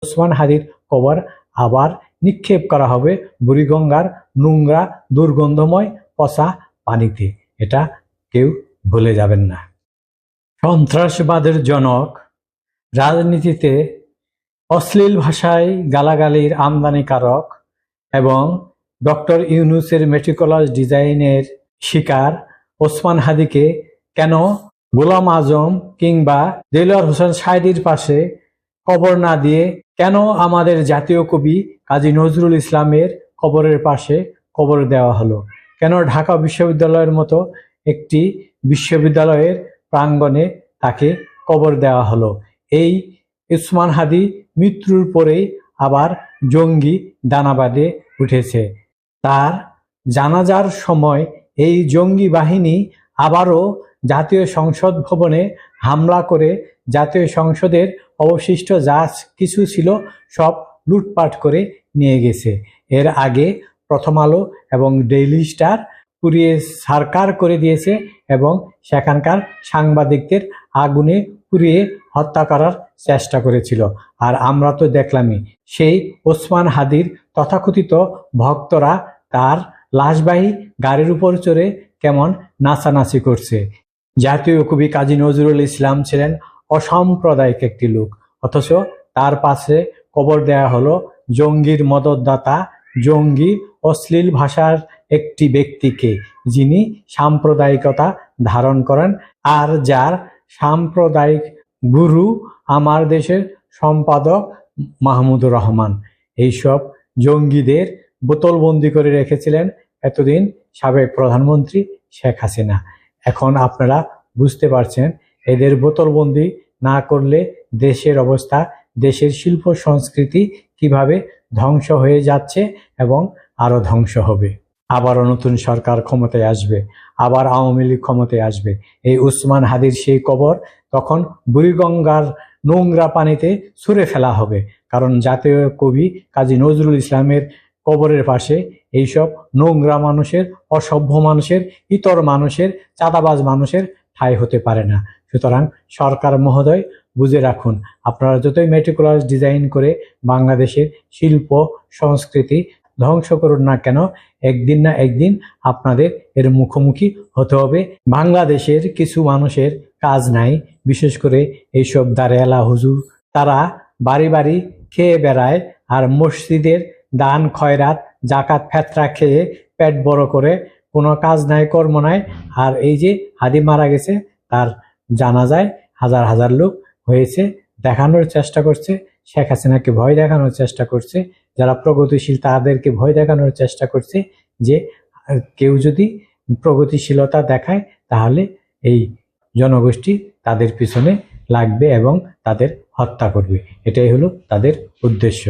ওসমান হাদির কবর আবার নিক্ষেপ করা হবে বুড়িগঙ্গার নোংরা দুর্গন্ধময় পচা পানিতে। এটা কেউ ভুলে যাবেন না। সন্ত্রাসবাদের জনক, রাজনীতিতে অশ্লীল ভাষায় গালাগালির আমদানিকারক এবং ডক্টর ইউনূসের মেটিকুলাস ডিজাইনের শিকার ওসমান হাদিকে কেন গোলাম আজম কিংবা দেলোয়ার হোসেন সাঈদীর পাশে কবর না দিয়ে কেন আমাদের জাতীয় কবি কাজী নজরুল ইসলামের কবরের পাশে কবর দেওয়া হলো? কেন ঢাকা বিশ্ববিদ্যালয়ের মতো একটি বিশ্ববিদ্যালয়ের প্রাঙ্গণে তাকে কবর দেওয়া হলো? এই ওসমান হাদি মৃত্যুর পরেই আবার জঙ্গি দানা বাঁধে উঠেছে। তার জানাজার সময় এই জঙ্গি বাহিনী আবারও জাতীয় সংসদ ভবনে হামলা করে জাতীয় সংসদের অবশিষ্ট যা কিছু ছিল সব লুটপাট করে নিয়ে গেছে। এর আগে প্রথম আলো এবং ডেইলি স্টার পুড়িয়ে ছারখার করে দিয়েছে এবং সেখানকার সাংবাদিকদের আগুনে পুড়িয়ে হত্যা করার চেষ্টা করেছিল। আর আমরা তো দেখলামই সেই ওসমান হাদির তথাকথিত ভক্তরা তার লাশবাহী গাড়ির উপর চড়ে কেমন নাচানাচি করছে। জাতীয় কবি কাজী নজরুল ইসলাম ছিলেন অসাম্প্রদায়িক একটি লোক, অথচ তার পাশে কবর দেয়া হলো জঙ্গির মদতদাতা, জঙ্গি অশ্লীল ভাষার একটি ব্যক্তিকে, যিনি সাম্প্রদায়িকতা ধারণ করেন আর যার সাম্প্রদায়িক গুরু আমার দেশের সম্পাদক মাহমুদুর রহমান। এইসব জঙ্গিদের বোতলবন্দি করে রেখেছিলেন এতদিন সাবেক প্রধানমন্ত্রী শেখ হাসিনা। এখন আপনারা বুঝতে পারছেন এদের বোতলবন্দি না করলে দেশের অবস্থা, দেশের শিল্প সংস্কৃতি কিভাবে ধ্বংস হয়ে যাচ্ছে এবং আরো ধ্বংস হবে। আবারও নতুন সরকার ক্ষমতায় আসবে, আবার আওয়ামী লীগ ক্ষমতায় আসবে। এই ওসমান হাদির সেই কবর তখন বুড়িগঙ্গার নোংরা পানিতে ছুঁড়ে ফেলা হবে, কারণ জাতীয় কবি কাজী নজরুল ইসলামের কবরের পাশে এইসব নোংরা মানুষের, অসভ্য মানুষের, ইতর মানুষের, চাঁদাবাজ মানুষের ঠাঁই হতে পারে না। সুতরাং সরকার মহোদয় বুঝে রাখুন, আপনারা যতই মেটিকুলাস ডিজাইন করে বাংলাদেশের শিল্প সংস্কৃতি ধ্বংস করুন না কেন, একদিন না একদিন আপনাদের এর মুখোমুখি হতে হবে। বাংলাদেশের কিছু মানুষের কাজ নাই, বিশেষ করে এইসব দাঁড়িয়ালা হুজুর, তারা বাড়ি বাড়ি খেয়ে বেড়ায় আর মসজিদের দান খয়রাত জাকাত ফেতরা খেয়ে পেট বড় করে, কোনো কাজ নাই কর্ম নাই। আর এই যে হাদি মারা গেছে, তার জানাজায় হাজার হাজার লোক হয়েছে, দেখানোর চেষ্টা করছে, শেখ হাসিনাকে ভয় দেখানোর চেষ্টা করছে, যারা প্রগতিশীল তাদেরকে ভয় দেখানোর চেষ্টা করছে যে কেউ যদি প্রগতিশীলতা দেখায় তাহলে এই জনগোষ্ঠী তাদের পিছনে লাগবে এবং তাদের হত্যা করবে। এটাই হলো তাদের উদ্দেশ্য।